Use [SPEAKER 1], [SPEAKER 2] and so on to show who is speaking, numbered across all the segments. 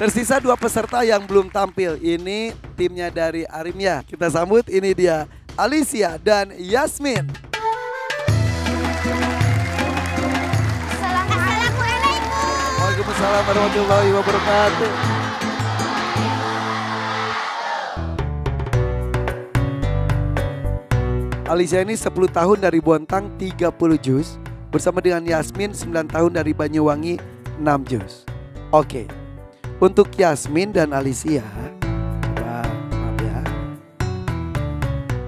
[SPEAKER 1] Tersisa 2 peserta yang belum tampil. Ini timnya dari Arimya. Kita sambut, ini dia Alicia dan Yasmin.
[SPEAKER 2] Assalamualaikum.
[SPEAKER 1] Waalaikumsalam warahmatullahi wabarakatuh. Alicia ini 10 tahun dari Bontang 30 juz. Bersama dengan Yasmin 9 tahun dari Banyuwangi 6 juz. Oke. Untuk Yasmin dan Alicia, maaf ya.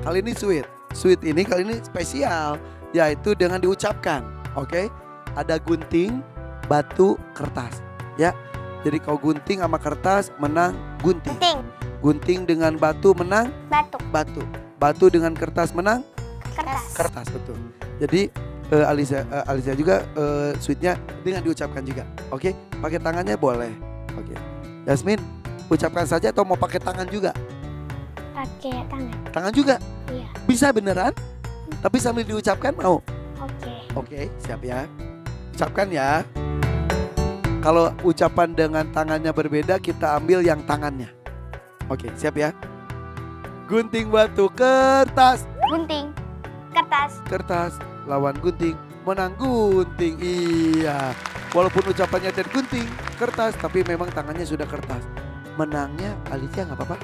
[SPEAKER 1] Kali ini sweet. Sweet ini kali ini spesial, yaitu dengan diucapkan. Oke. Ada gunting, batu, kertas. Ya. Jadi kalau gunting sama kertas menang gunting. Gunting dengan batu menang batu. Batu dengan kertas menang kertas, betul. Jadi Alicia juga sweetnya dengan diucapkan juga. Oke. Pakai tangannya boleh. Oke. Yasmin, ucapkan saja atau mau pakai tangan juga?
[SPEAKER 2] Pakai tangan.
[SPEAKER 1] Tangan juga?
[SPEAKER 2] Iya.
[SPEAKER 1] Bisa beneran? Tapi sambil diucapkan mau?
[SPEAKER 2] Oke.
[SPEAKER 1] Oke, siap ya. Ucapkan ya. Kalau ucapan dengan tangannya berbeda, kita ambil yang tangannya. Oke, siap ya. Gunting batu kertas.
[SPEAKER 2] Gunting. Kertas.
[SPEAKER 1] Kertas lawan gunting, menang gunting. Iya. Walaupun ucapannya dari gunting, kertas, tapi memang tangannya sudah kertas. Menangnya Alicia nggak apa-apa?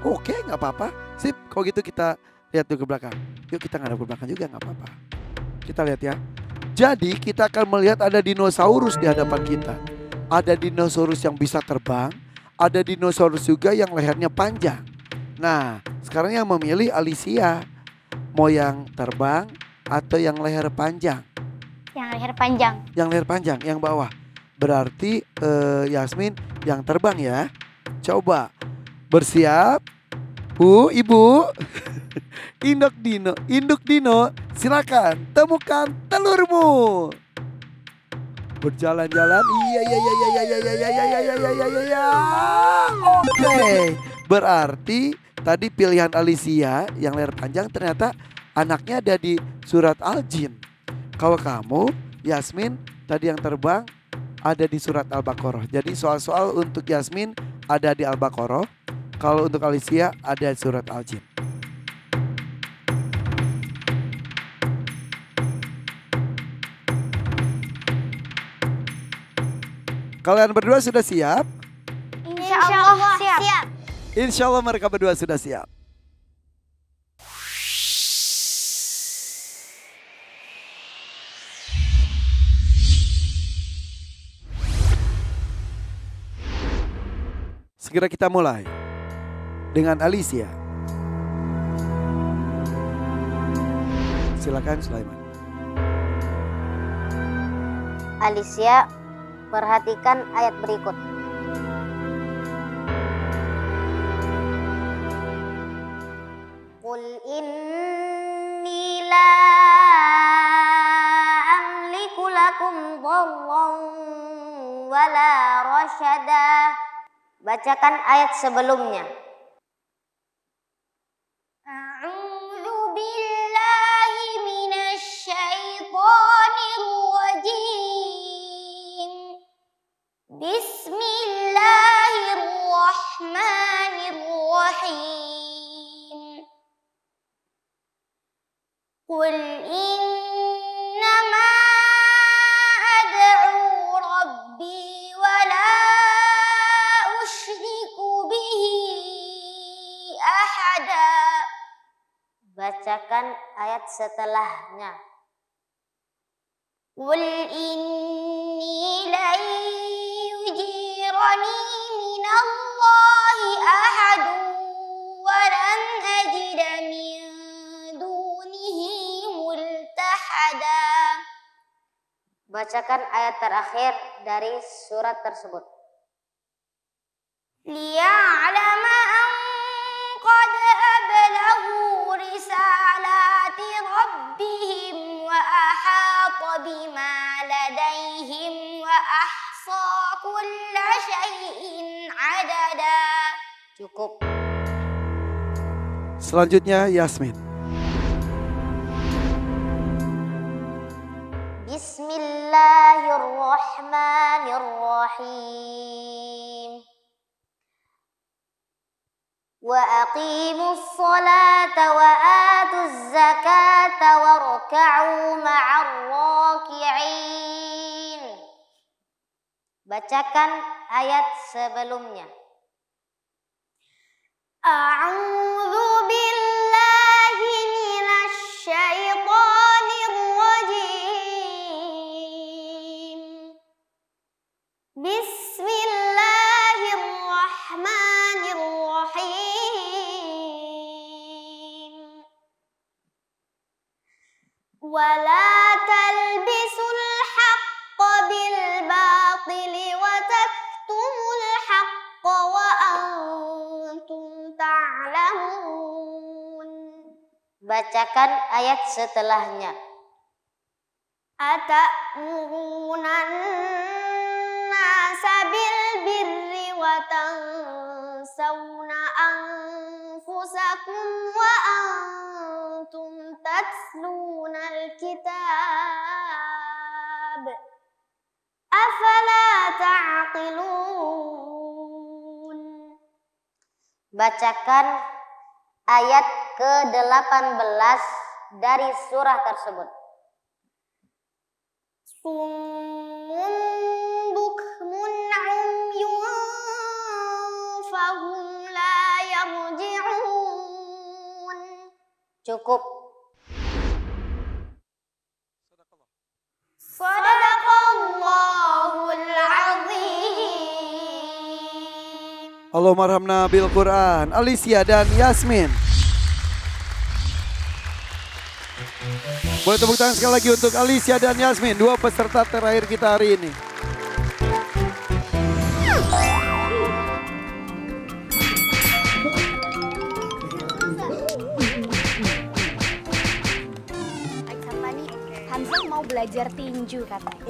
[SPEAKER 1] Oke, nggak apa-apa. Sip, kalau gitu kita lihat dulu ke belakang. Yuk kita ngadep ke belakang juga nggak apa-apa. Kita lihat ya. Jadi kita akan melihat ada dinosaurus di hadapan kita. Ada dinosaurus yang bisa terbang, ada dinosaurus juga yang lehernya panjang. Nah, sekarang yang memilih Alicia. Mau yang terbang atau yang leher panjang?
[SPEAKER 2] Yang leher panjang.
[SPEAKER 1] Yang leher panjang, yang bawah. Berarti Yasmin yang terbang ya. Coba bersiap. Bu, ibu. Induk dino, silakan temukan telurmu. Berjalan-jalan. Iya. Oke. Berarti tadi pilihan Alicia yang leher panjang ternyata anaknya ada di surat Al-Jin. Kalau kamu, Yasmin, tadi yang terbang ada di surat Al-Baqarah. Jadi soal-soal untuk Yasmin ada di Al-Baqarah. Kalau untuk Alicia ada di surat Al-Jin. Kalian berdua sudah siap?
[SPEAKER 2] Insya Allah siap.
[SPEAKER 1] Insya Allah mereka berdua sudah siap. Segera kita mulai dengan Alicia. Silakan Sulaiman.
[SPEAKER 3] Alicia, perhatikan ayat berikut. Qul inni la amliku lakum dharran wala rasyada. Bacakan ayat sebelumnya. A'udzu billahi minasy syaithanir rajim. Bismillahirrahmanirrahim. Qul innama ad'u rabbi wa la usyriku bihi ahada. Bacakan ayat setelahnya. Qul inni lan yujirani minallahi ahadun wa lan ajida min dunihi multahada. Bacakan ayat terakhir dari surat tersebut. Liya'lama an qad ablaghu risalati rabbihim wa ahata bima ladaihim wa ahsa kulla syai'in adada. Cukup.
[SPEAKER 1] Selanjutnya Yasmin.
[SPEAKER 3] Bismillahirrahmanirrahim. Wa aqimus salata wa atuz zakata warka'u ma'ar raki'in. Bacakan ayat sebelumnya. A'udzu billahi minasy syaithanir rajim. Bismillahirrahmanirrahim. Wala talbisul haqqa bil batili wa taktumul haqqa wa antum ta'lamun. Bacakan ayat setelahnya. Ata'murunan nasa bil birri wa tansawna anfusakum wa antum tatlunal kitab. Afala ta'qilun. Bacakan ayat ke-18 dari surah tersebut. Summun bukmun umyun fahum la yarji'un. Cukup. Sadaqallahul azim.
[SPEAKER 1] Allahumma arhamna bil Quran. Alicia dan Yasmin. Boleh tepuk tangan sekali lagi untuk Alicia dan Yasmin, dua peserta terakhir kita hari ini.
[SPEAKER 2] Hamzah mau belajar tinju katanya.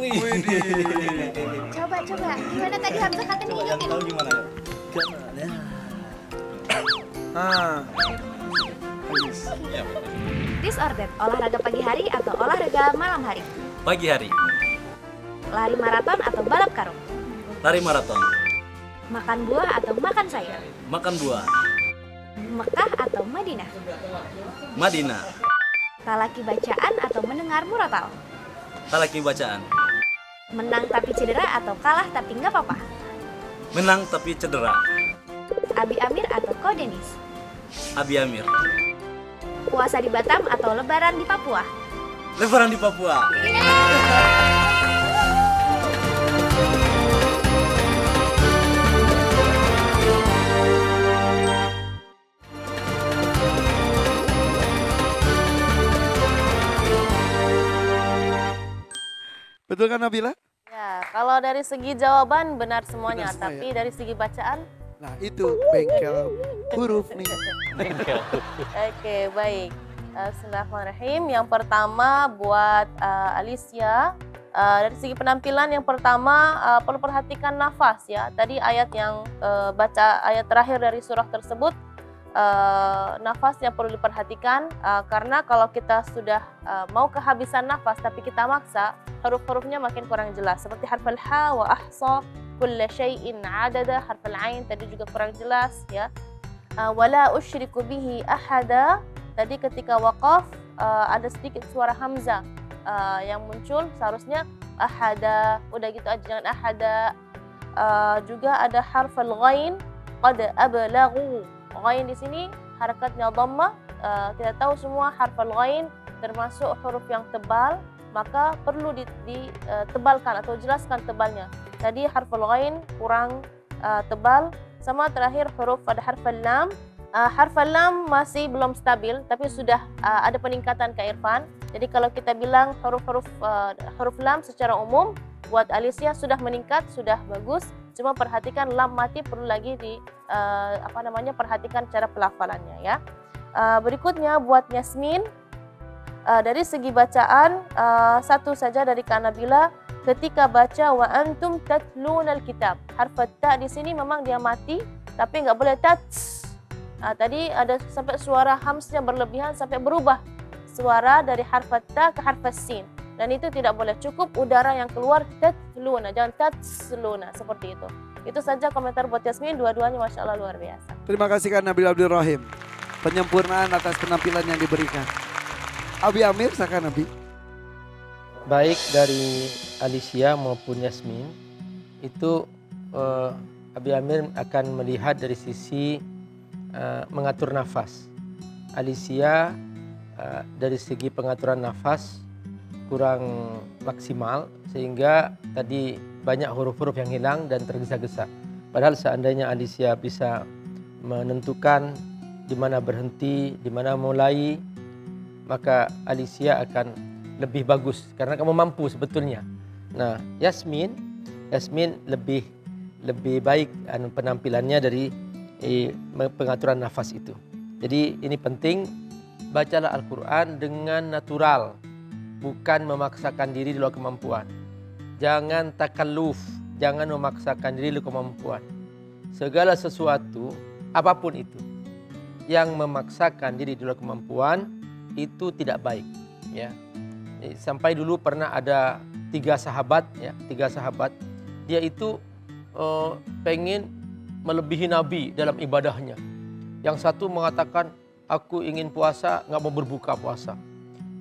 [SPEAKER 2] Coba. Gimana tadi Hamzah katanya nunjukin?
[SPEAKER 4] Tahu gimana?
[SPEAKER 2] This or that, olahraga pagi hari atau olahraga malam hari?
[SPEAKER 4] Pagi hari.
[SPEAKER 2] Lari maraton atau balap karung?
[SPEAKER 4] Lari maraton.
[SPEAKER 2] Makan buah atau makan sayur?
[SPEAKER 4] Makan buah.
[SPEAKER 2] Mekah atau Madinah?
[SPEAKER 4] Madinah.
[SPEAKER 2] Talaki bacaan atau mendengar murotal?
[SPEAKER 4] Talaki bacaan.
[SPEAKER 2] Menang tapi cedera atau kalah tapi nggak apa-apa?
[SPEAKER 4] Menang tapi cedera.
[SPEAKER 2] Abi Amir atau Ko Denis?
[SPEAKER 4] Abi Amir.
[SPEAKER 2] Puasa di Batam atau lebaran di Papua?
[SPEAKER 4] Lebaran di Papua.
[SPEAKER 1] Betul kan Nabila?
[SPEAKER 5] Ya, kalau dari segi jawaban benar semuanya,
[SPEAKER 1] Benar semua,
[SPEAKER 5] tapi
[SPEAKER 1] ya?
[SPEAKER 5] dari segi bacaan,
[SPEAKER 1] Nah itu bengkel huruf nih.
[SPEAKER 5] oke, baik. Bismillahirrahmanirrahim. Yang pertama buat Alicia, dari segi penampilan yang pertama perlu perhatikan nafas ya. Tadi ayat yang baca ayat terakhir dari surah tersebut, nafas yang perlu diperhatikan karena kalau kita sudah mau kehabisan nafas tapi kita maksa, huruf-hurufnya makin kurang jelas. Seperti harfal ha wa ahsa kulla syai'in adada, harfal ain tadi juga kurang jelas ya. Wala usyriku bihi ahada, tadi ketika waqaf ada sedikit suara hamzah yang muncul, seharusnya ahada, udah gitu aja jangan ahada. Juga ada harfal ghain, qad ablaghu. Ghain di sini harakatnya dhammah. Kita tahu semua harfal ghain termasuk huruf yang tebal, maka perlu ditebalkan atau jelaskan tebalnya. Tadi harfal ghain kurang tebal. Sama terakhir huruf pada harfal lam. Harfal lam masih belum stabil, tapi sudah ada peningkatan ke Irfan. Jadi kalau kita bilang huruf lam secara umum buat Alicia sudah meningkat, sudah bagus. Cuma perhatikan lam mati perlu lagi perhatikan cara pelafalannya ya. Berikutnya buat Yasmin, dari segi bacaan satu saja dari Kak Nabila, ketika baca wa antum tatlunal kitab, harf ta di sini memang dia mati, tapi nggak boleh tats. Tadi ada sampai suara hamsnya berlebihan sampai berubah suara dari harf ta ke harf sin. Dan itu tidak boleh, cukup udara yang keluar tatluna, jangan tatsluna seperti itu. Itu saja komentar buat Yasmin, dua-duanya Masya Allah luar biasa.
[SPEAKER 1] Terima kasih Kak Nabil Abdul Rahim. Penyempurnaan atas penampilan yang diberikan. Abi Amir, silakan Abi.
[SPEAKER 6] Baik dari Alicia maupun Yasmin, itu Abi Amir akan melihat dari sisi mengatur nafas. Alicia dari segi pengaturan nafas kurang maksimal sehingga tadi banyak huruf-huruf yang hilang dan tergesa-gesa. Padahal seandainya Alicia bisa menentukan di mana berhenti, di mana mulai, maka Alicia akan lebih bagus karena kamu mampu sebetulnya. Nah, Yasmin lebih baik penampilannya dari pengaturan nafas itu. Jadi ini penting, bacalah Al-Quran dengan natural, bukan memaksakan diri di luar kemampuan. Jangan takalluf, jangan memaksakan diri di luar kemampuan. Segala sesuatu, apapun itu, yang memaksakan diri di luar kemampuan itu tidak baik. Ya, sampai dulu pernah ada tiga sahabat, dia itu pengen melebihi Nabi dalam ibadahnya. Yang satu mengatakan, aku ingin puasa, nggak mau berbuka puasa.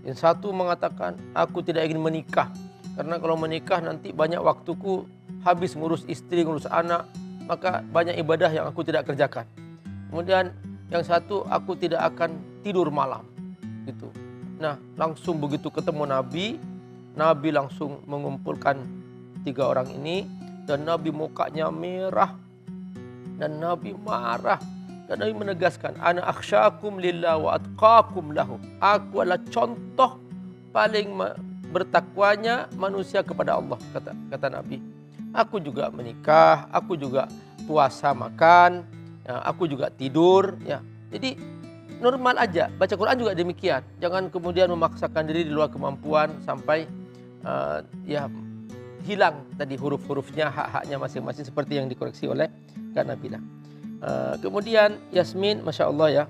[SPEAKER 6] Yang satu mengatakan, aku tidak ingin menikah. Karena kalau menikah nanti banyak waktuku habis ngurus istri, ngurus anak. Maka banyak ibadah yang aku tidak kerjakan. Kemudian yang satu, aku tidak akan tidur malam. Gitu. Nah, langsung begitu ketemu Nabi langsung mengumpulkan tiga orang ini. Dan Nabi mukanya merah. Dan Nabi marah. Dan Nabi menegaskan, ana akhsyakum lillah wa atqakum lahu. Aku adalah contoh paling bertakwanya manusia kepada Allah, kata Nabi. Aku juga menikah, aku juga puasa makan, ya, aku juga tidur. Ya. Jadi normal aja, baca Quran juga demikian. Jangan kemudian memaksakan diri di luar kemampuan sampai ya hilang tadi huruf-hurufnya, hak-haknya masing-masing seperti yang dikoreksi oleh Kak Nabila. Kemudian Yasmin, Masya Allah ya,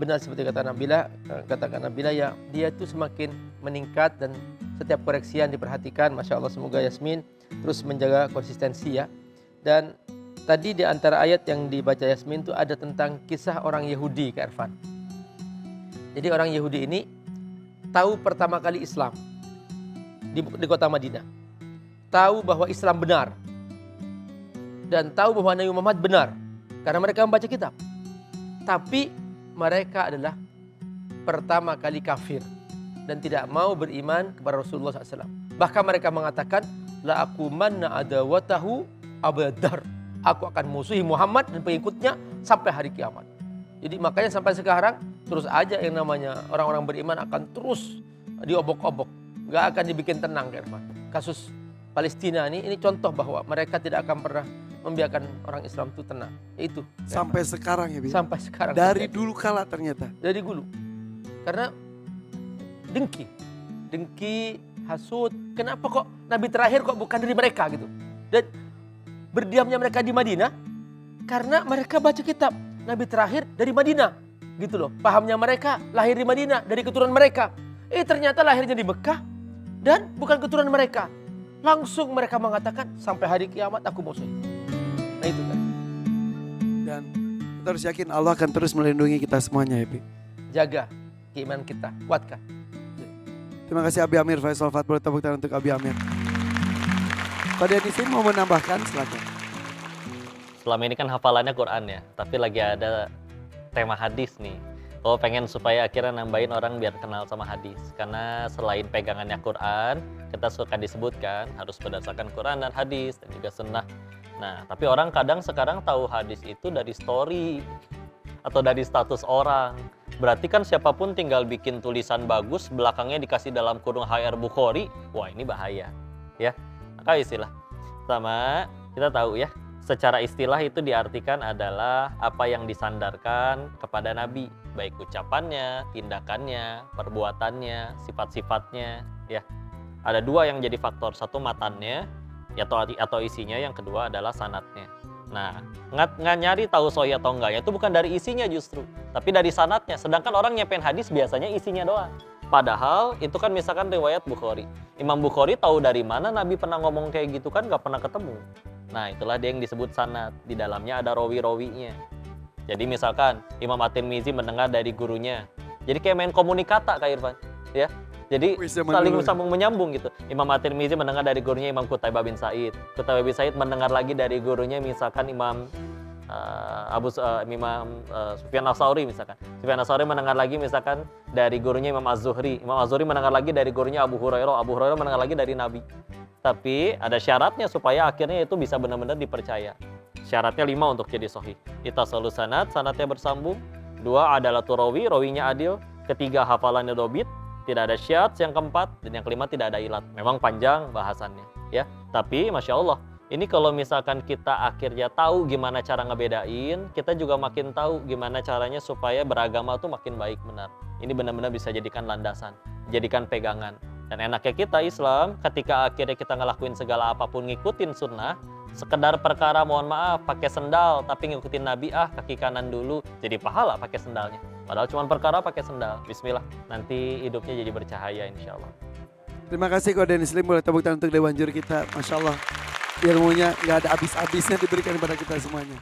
[SPEAKER 6] benar seperti kata Nabila ya, dia itu semakin meningkat dan setiap koreksi yang diperhatikan, Masya Allah, semoga Yasmin terus menjaga konsistensi ya. Dan tadi di antara ayat yang dibaca Yasmin itu ada tentang kisah orang Yahudi, Kak Irfan. Jadi orang Yahudi ini tahu pertama kali Islam di kota Madinah, tahu bahwa Islam benar dan tahu bahwa Nabi Muhammad benar. Karena mereka membaca kitab. Tapi mereka adalah pertama kali kafir. Dan tidak mau beriman kepada Rasulullah SAW. Bahkan mereka mengatakan, la akumanna adawatahu abadar. Aku akan musuhi Muhammad dan pengikutnya sampai hari kiamat. Jadi makanya sampai sekarang terus aja yang namanya orang-orang beriman akan terus diobok-obok. Gak akan dibikin tenang. Kasus Palestina ini contoh bahwa mereka tidak akan pernah membiarkan orang Islam itu tenang. Itu.
[SPEAKER 1] Sampai sekarang ya, Bi?
[SPEAKER 6] Sampai sekarang.
[SPEAKER 1] Dari dulu kala ternyata.
[SPEAKER 6] Dari dulu. Karena dengki, hasut. Kenapa kok Nabi terakhir kok bukan dari mereka gitu. Dan berdiamnya mereka di Madinah karena mereka baca kitab. Nabi terakhir dari Madinah. Gitu loh. Pahamnya mereka lahir di Madinah dari keturunan mereka. Ternyata lahirnya di Mekah dan bukan keturunan mereka. Langsung mereka mengatakan sampai hari kiamat aku musuh. Nah itu kan.
[SPEAKER 1] Dan kita harus yakin Allah akan terus melindungi kita semuanya ya, Bi.
[SPEAKER 6] Jaga keimanan kita, kuatkan.
[SPEAKER 1] Terima kasih Abi Amir, Faisal Fatbol, tepuk tangan untuk Abi Amir. Pak Denisi mau menambahkan, silakan.
[SPEAKER 7] Selama ini kan hafalannya Quran ya, tapi lagi ada tema hadis nih. Oh, pengen supaya akhirnya nambahin orang biar kenal sama hadis. Karena selain pegangannya Quran, kita suka disebutkan harus berdasarkan Quran dan hadis dan juga sunnah. Nah, tapi orang kadang sekarang tahu hadis itu dari story atau dari status orang. Berarti kan siapapun tinggal bikin tulisan bagus, belakangnya dikasih dalam kurung HR Bukhari. Wah, ini bahaya. Ya, maka istilah. Sama kita tahu ya, secara istilah itu diartikan adalah apa yang disandarkan kepada Nabi, baik ucapannya, tindakannya, perbuatannya, sifat-sifatnya. Ya, ada dua yang jadi faktor, satu matannya atau isinya, yang kedua adalah sanatnya. Nah, nggak nyari tahu sahih atau enggaknya itu bukan dari isinya justru, tapi dari sanatnya. Sedangkan orang nyampein hadis biasanya isinya doang. Padahal itu kan misalkan riwayat Bukhari. Imam Bukhari tahu dari mana Nabi pernah ngomong kayak gitu kan nggak pernah ketemu. Nah itulah dia yang disebut sanad. Di dalamnya ada rawi-rawinya. Jadi misalkan Imam At-Tirmizi mendengar dari gurunya. Jadi kayak main komunikata Kak Irfan. Ya. Jadi saling sambung menyambung gitu. Imam At-Tirmizi mendengar dari gurunya Imam Qutaibah bin Sa'id. Qutaibah bin Sa'id mendengar lagi dari gurunya misalkan Imam Sufyan Ats-Tsauri misalkan. Sufyan Ats-Tsauri mendengar lagi misalkan dari gurunya Imam Az-Zuhri. Imam Az-Zuhri mendengar lagi dari gurunya Abu Hurairah. Abu Hurairah mendengar lagi dari Nabi. Tapi ada syaratnya supaya akhirnya itu bisa benar-benar dipercaya. Syaratnya 5 untuk jadi sahih. Ittasalus sanad, sanadnya bersambung. 2 adalah turawi, rawinya adil. 3 hafalannya dobit. Tidak ada syadz. Yang keempat dan yang kelima tidak ada ilat. Memang panjang bahasannya, ya. Tapi masya Allah. Ini kalau misalkan kita akhirnya tahu gimana cara ngebedain, kita juga makin tahu gimana caranya supaya beragama tuh makin baik benar. Ini benar-benar bisa jadikan landasan, jadikan pegangan. Dan enaknya kita Islam ketika akhirnya kita ngelakuin segala apapun ngikutin sunnah, sekedar perkara mohon maaf pakai sendal tapi ngikutin Nabi kaki kanan dulu, jadi pahala pakai sendalnya. Padahal cuma perkara pakai sendal. Bismillah, nanti hidupnya jadi bercahaya insya Allah.
[SPEAKER 1] Terima kasih Koden Muslim, boleh tepuk tangan untuk Dewan Juri kita. Masya Allah. Ilmunya nggak ada habis-habisnya diberikan kepada kita semuanya.